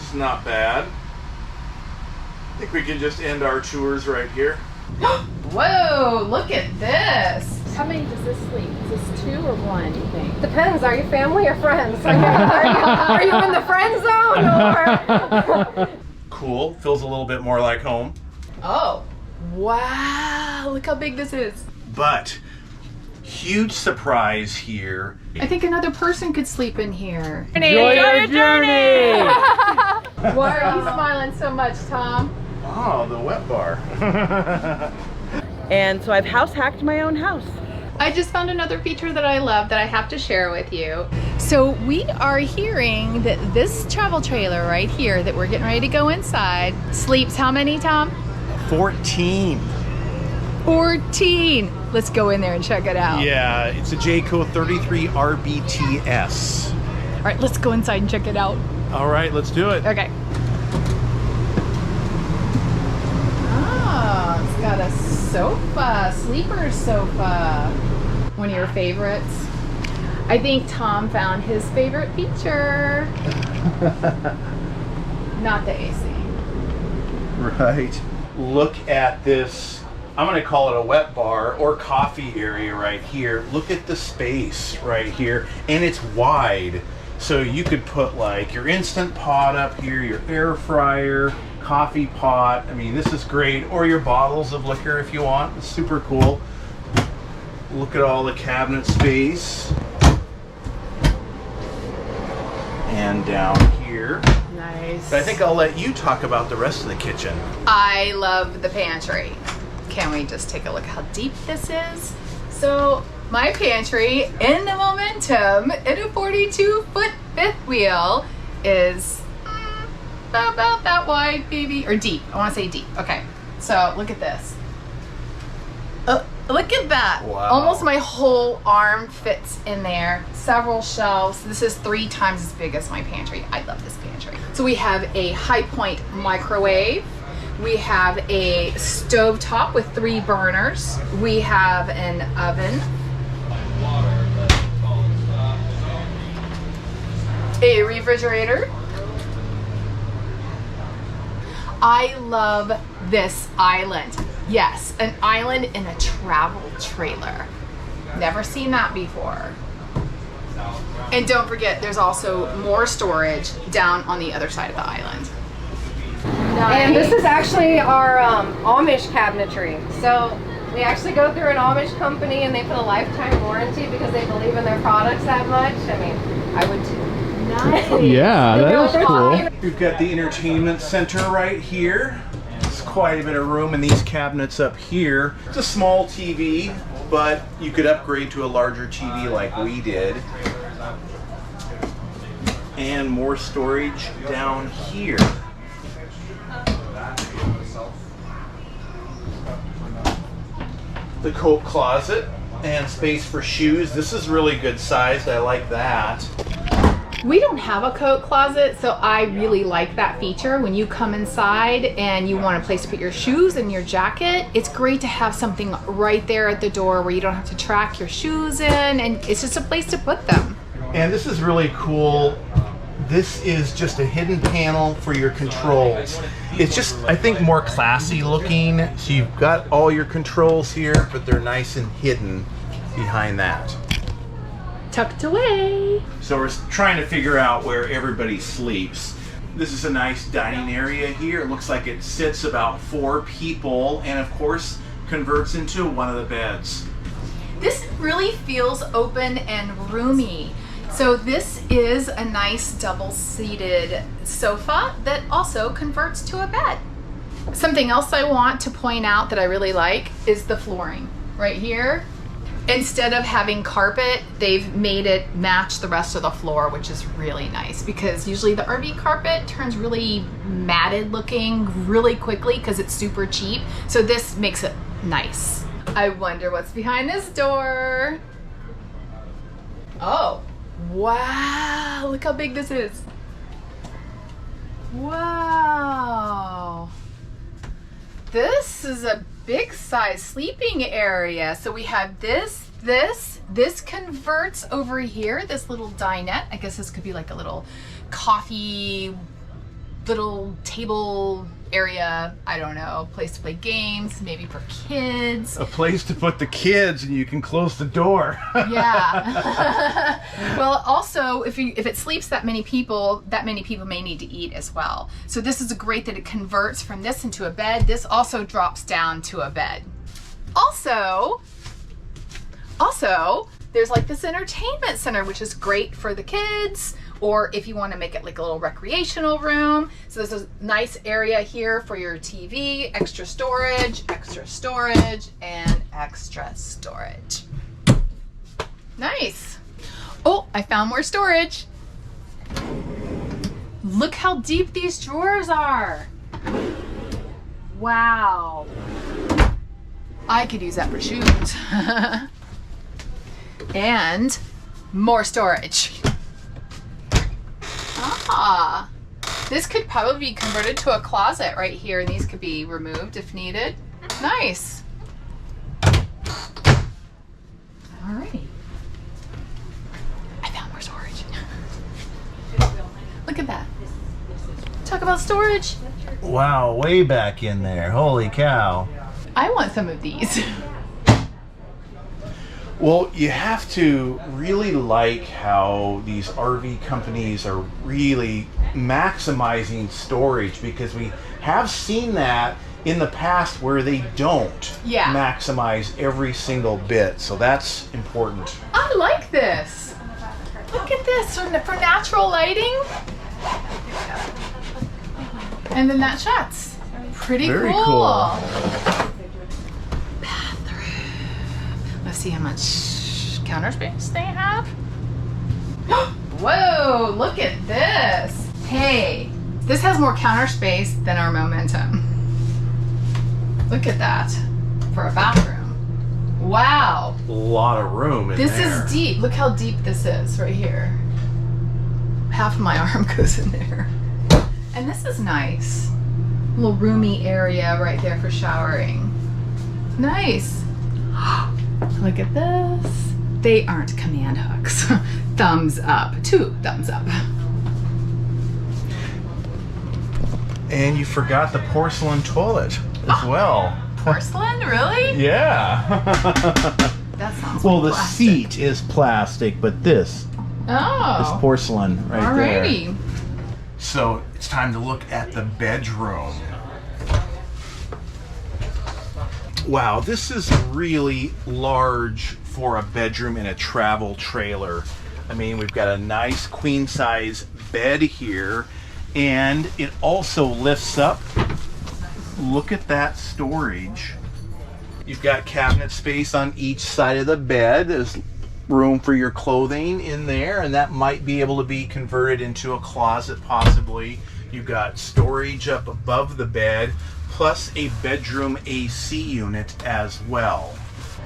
It's not bad. I think we can just end our tours right here. Whoa, look at this. How many does this sleep? Is this 2 or 1, do you think? Depends. Are you family or friends? Are you in the friend zone or? Cool. Feels a little bit more like home. Oh, wow. Look how big this is. But huge surprise here. I think another person could sleep in here. Enjoy your journey! Why are you smiling so much, Tom? Oh, the wet bar. And so I've house hacked my own house. I just found another feature that I love that I have to share with you. So we are hearing that this travel trailer right here that we're getting ready to go inside sleeps how many, Tom? 14. 14. Let's go in there and check it out. Yeah, it's a Jayco 33 RBTS. All right, let's go inside and check it out. All right, let's do it. Okay. Oh, it's got a sofa, sleeper sofa. One of your favorites. I think Tom found his favorite feature. Not the AC. Right. Look at this. I'm going to call it a wet bar or coffee area right here. Look at the space right here. And it's wide. So you could put like your Instant Pot up here, your air fryer, coffee pot. I mean, this is great. Or your bottles of liquor if you want. It's super cool. Look at all the cabinet space. And down here. Nice. But I think I'll let you talk about the rest of the kitchen. I love the pantry. Can we just take a look at how deep this is? So my pantry in the Momentum in a 42-foot fifth wheel is about that wide, maybe, or deep. I want to say deep. Okay, so look at this. Look at that. Wow. Almost my whole arm fits in there. Several shelves. This is 3 times as big as my pantry. I love this pantry. So we have a High Point microwave. We have a stovetop with 3 burners. We have an oven. A refrigerator. I love this island. Yes, an island in a travel trailer. Never seen that before. And don't forget, there's also more storage down on the other side of the island. And this is actually our Amish cabinetry. So we actually go through an Amish company and they put a lifetime warranty because they believe in their products that much. I mean, I would too. Nice. Yeah, that is cool. We've got the entertainment center right here. It's quite a bit of room in these cabinets up here. It's a small TV, but you could upgrade to a larger TV like we did. And more storage down here. The coat closet and space for shoes. This is really good sized. I like that. We don't have a coat closet, so I really like that feature. When you come inside and you want a place to put your shoes and your jacket, it's great to have something right there at the door where you don't have to track your shoes in, and it's just a place to put them. And this is really cool. This is just a hidden panel for your controls. It's just, I think, more classy looking. So you've got all your controls here, but they're nice and hidden behind that. Tucked away. So we're trying to figure out where everybody sleeps. This is a nice dining area here. It looks like it sits about 4 people and of course converts into one of the beds. This really feels open and roomy. So this is a nice double-seated sofa that also converts to a bed. Something else I want to point out that I really like is the flooring right here. Instead of having carpet, they've made it match the rest of the floor, which is really nice because usually the RV carpet turns really matted looking really quickly because it's super cheap. So this makes it nice. I wonder what's behind this door. Oh, wow, look how big this is. Wow. This is a big size sleeping area. So we have this converts over here, this little dinette. I guess this could be like a little coffee little table area, I don't know, place to play games, maybe for kids. A place to put the kids, and you can close the door. Yeah. Well, also, if it sleeps that many people may need to eat as well. So this is great that it converts from this into a bed. This also drops down to a bed. Also, there's like this entertainment center, which is great for the kids, or if you want to make it like a little recreational room. So there's a nice area here for your TV, extra storage, and extra storage. Nice. Oh, I found more storage. Look how deep these drawers are. Wow. I could use that for shoes. And more storage. Ah, this could probably be converted to a closet right here, and these could be removed if needed. Nice. Alrighty. I found more storage. Look at that. Talk about storage. Wow, way back in there. Holy cow. I want some of these. Well, you have to really like how these RV companies are really maximizing storage, because we have seen that in the past where they don't maximize every single bit. So that's important. I like this. Look at this for natural lighting. And then that shuts. Pretty Very cool. Let's see how much counter space they have. Whoa, look at this. Hey, this has more counter space than our Momentum. Look at that for a bathroom. Wow. A lot of room in there. This is deep. Look how deep this is right here. Half of my arm goes in there. And this is nice. A little roomy area right there for showering. Nice. Look at this. They aren't command hooks. Thumbs up. 2 thumbs up. And you forgot the porcelain toilet as well. Porcelain? Really? Yeah. That sounds Well, like the plastic. seat is plastic, but this porcelain right there. Alrighty. So it's time to look at the bedroom. Wow, this is really large for a bedroom in a travel trailer. I mean, we've got a nice queen size bed here, and it also lifts up. Look at that storage. You've got cabinet space on each side of the bed. There's room for your clothing in there, and that might be able to be converted into a closet possibly. You've got storage up above the bed, plus a bedroom AC unit as well.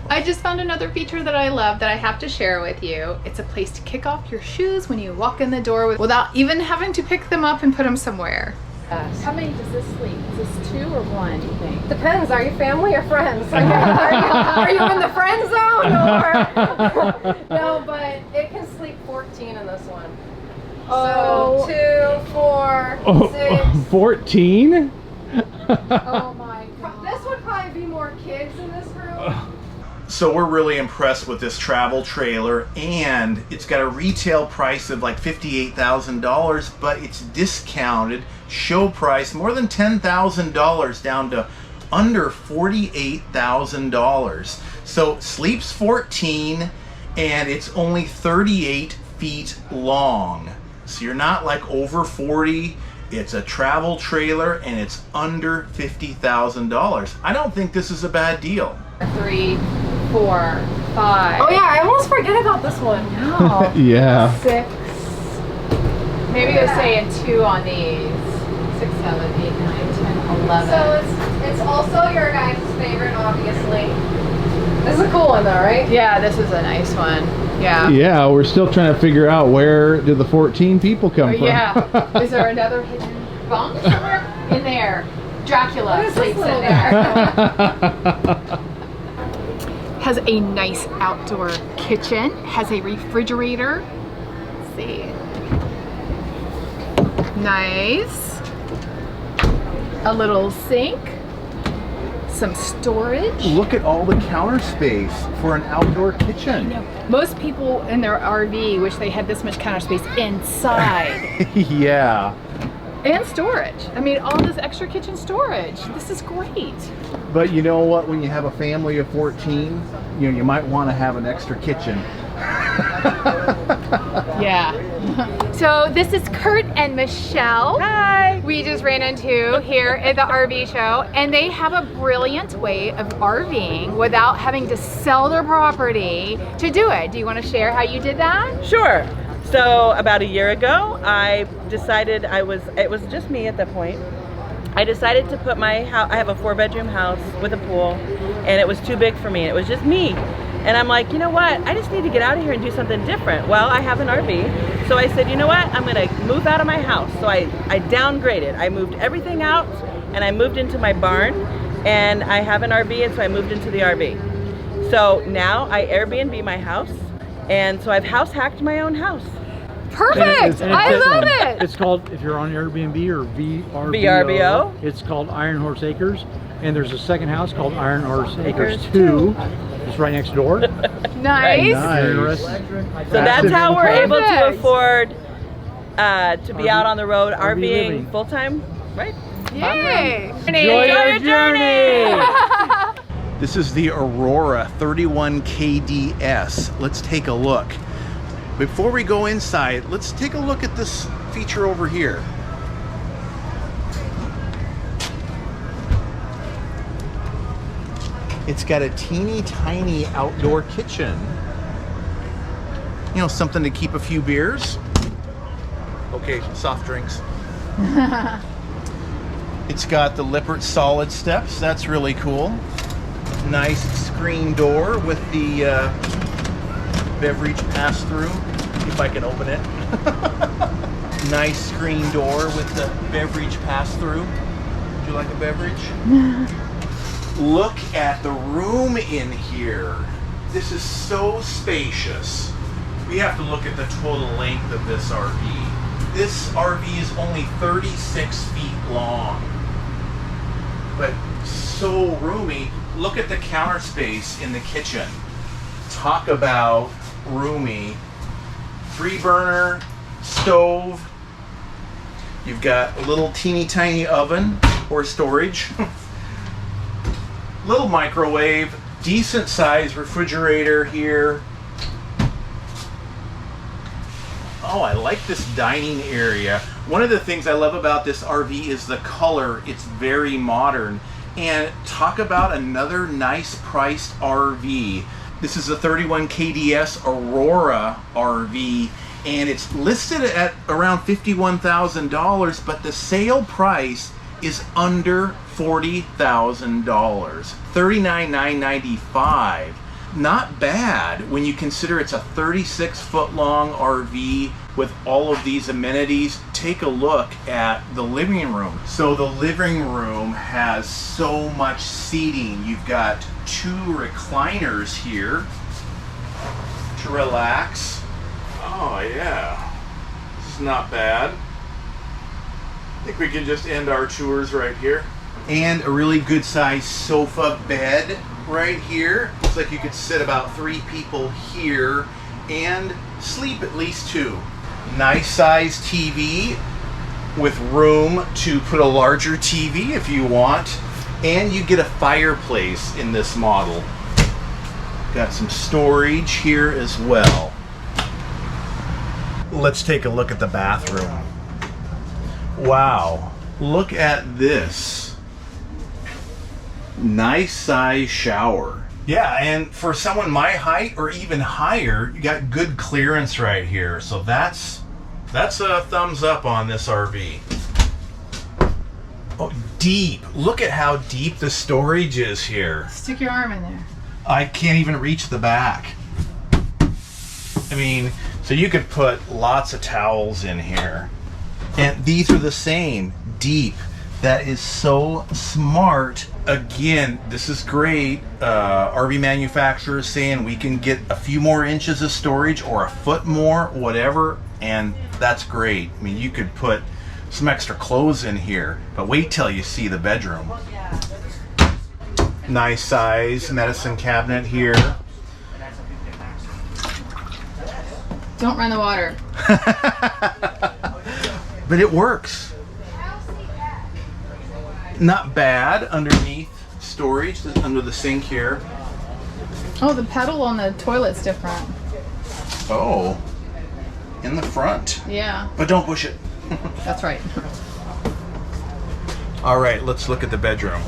I just found another feature that I love that I have to share with you. It's a place to kick off your shoes when you walk in the door without even having to pick them up and put them somewhere. How many does this sleep? Is this 2 or 1, you think? Depends. Are you family or friends? Are you in the friend zone or? No, but it can sleep 14 in this one. Oh. So 2, 4, 6. 14? Oh my god. This would probably be more kids in this room. So we're really impressed with this travel trailer, and it's got a retail price of like $58,000, but it's discounted show price more than $10,000 down to under $48,000. So sleeps 14, and it's only 38 feet long. So you're not like over 40. It's a travel trailer, and it's under $50,000. I don't think this is a bad deal. 3, 4, 5. Oh yeah, I almost forget about this one. No. Yeah. 6. Maybe you're saying 2 on these. 6, 7, 8, 9, 10, 11. So it's also your guys' favorite, obviously. This is a cool one though, right? Yeah, this is a nice one. Yeah. Yeah, we're still trying to figure out where did the 14 people come from. Yeah. Is there another hidden bunk somewhere? In there. Dracula What is this sleeps in little there. Has a nice outdoor kitchen. Has a refrigerator. Let's see. Nice. A little sink, some storage. Look at all the counter space for an outdoor kitchen. Most people in their RV wish they had this much counter space inside. Yeah. And storage. I mean, all this extra kitchen storage. This is great. But you know what? When you have a family of 14, you might want to have an extra kitchen. Yeah. So this is Kurt and Michelle. Hi. We just ran into here at the RV show, and they have a brilliant way of RVing without having to sell their property to do it. Do you want to share how you did that? Sure. So about a year ago, I decided it was just me at that point. I decided to put my house, I have a 4-bedroom house with a pool, and it was too big for me. It was just me. And I'm like, you know what? I just need to get out of here and do something different. Well, I have an RV. So I said, you know what? I'm gonna move out of my house. So I downgraded. I moved everything out and I moved into my barn, and I have an RV, and so I moved into the RV. So now I Airbnb my house, and so I've house hacked my own house. Perfect. I love it. It's called, if you're on Airbnb or VRBO, it's called Iron Horse Acres, and there's a second house called Iron Horse Acres 2. It's right next door. Nice. So that's how we're able to afford to be out on the road RVing full time, right? Yay. Enjoy your journey. This is the Aurora 31 KDS. Let's take a look. Before we go inside, let's take a look at this feature over here. It's got a teeny tiny outdoor kitchen. Something to keep a few beers. Okay, soft drinks. It's got the Lippert solid steps. That's really cool. Nice screen door with the beverage pass-through, if I can open it. Nice screen door with the beverage pass-through. Would you like a beverage? Look at the room in here. This is so spacious. We have to look at the total length of this RV. This RV is only 36 feet long, but so roomy. Look at the counter space in the kitchen. Talk about roomy. 3-burner stove. You've got a little teeny tiny oven or storage. Little microwave, decent size refrigerator here. Oh, I like this dining area. One of the things I love about this RV is the color. It's very modern. And talk about another nice priced RV. This is a 31 KDS Aurora RV, and it's listed at around $51,000, but the sale price is under $40,000, $39,995. Not bad when you consider it's a 36-foot long RV with all of these amenities. Take a look at the living room. So the living room has so much seating. You've got 2 recliners here to relax. Oh yeah, this is not bad. I think we can just end our tours right here. And a really good sized sofa bed right here. Looks like you could sit about 3 people here and sleep at least 2. Nice sized TV with room to put a larger TV if you want. And you get a fireplace in this model. Got some storage here as well. Let's take a look at the bathroom. Wow, look at this. Nice size shower. Yeah, and for someone my height or even higher, you got good clearance right here. So that's a thumbs up on this RV. Oh, deep. Look at how deep the storage is here. Stick your arm in there. I can't even reach the back. I mean, so you could put lots of towels in here. And these are the same, deep. That is so smart. Again, this is great. RV manufacturers saying we can get a few more inches of storage or a foot more, whatever, and that's great. I mean, you could put some extra clothes in here, but wait till you see the bedroom. Nice size medicine cabinet here. Don't run the water. But it works. Not bad underneath storage, under the sink here. Oh, the pedal on the toilet's different. Oh, in the front. Yeah, But don't push it. that's right. All right, let's look at the bedroom.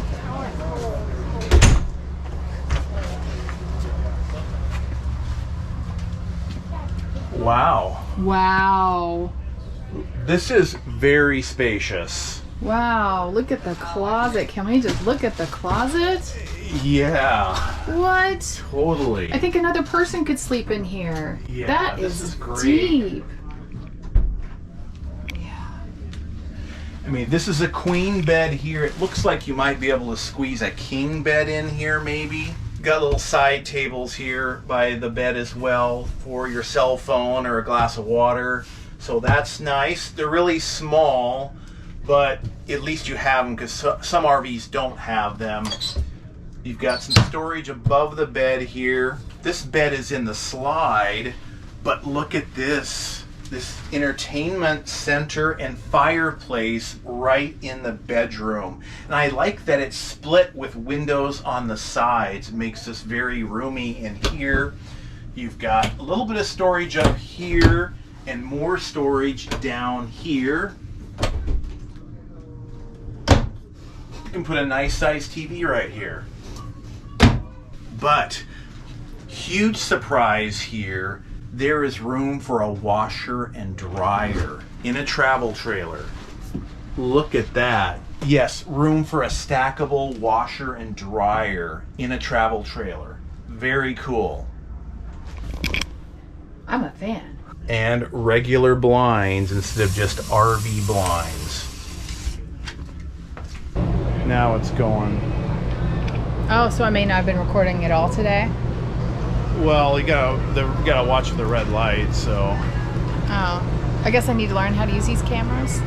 Wow. Wow. This is very spacious. Wow, look at the closet. Can we just look at the closet? Yeah, What? totally. I think another person could sleep in here. Yeah, That this is is great. deep. I mean, this is a queen bed here. It looks like you might be able to squeeze a king bed in here, maybe. Got little side tables here by the bed as well for your cell phone or a glass of water. So that's nice. They're really small, but at least you have them because some RVs don't have them. You've got some storage above the bed here. This bed is in the slide, but look at this. This entertainment center and fireplace right in the bedroom. And I like that it's split with windows on the sides. It makes this very roomy in here. You've got a little bit of storage up here and more storage down here. You can put a nice sized TV right here. But huge surprise here. There is room for a washer and dryer in a travel trailer. Look at that. Yes, room for a stackable washer and dryer in a travel trailer. Very cool. I'm a fan. And regular blinds instead of just RV blinds. Now it's going. Oh, so I may not have been recording it all today? Well, you gotta watch the red light, so. Oh. I guess I need to learn how to use these cameras.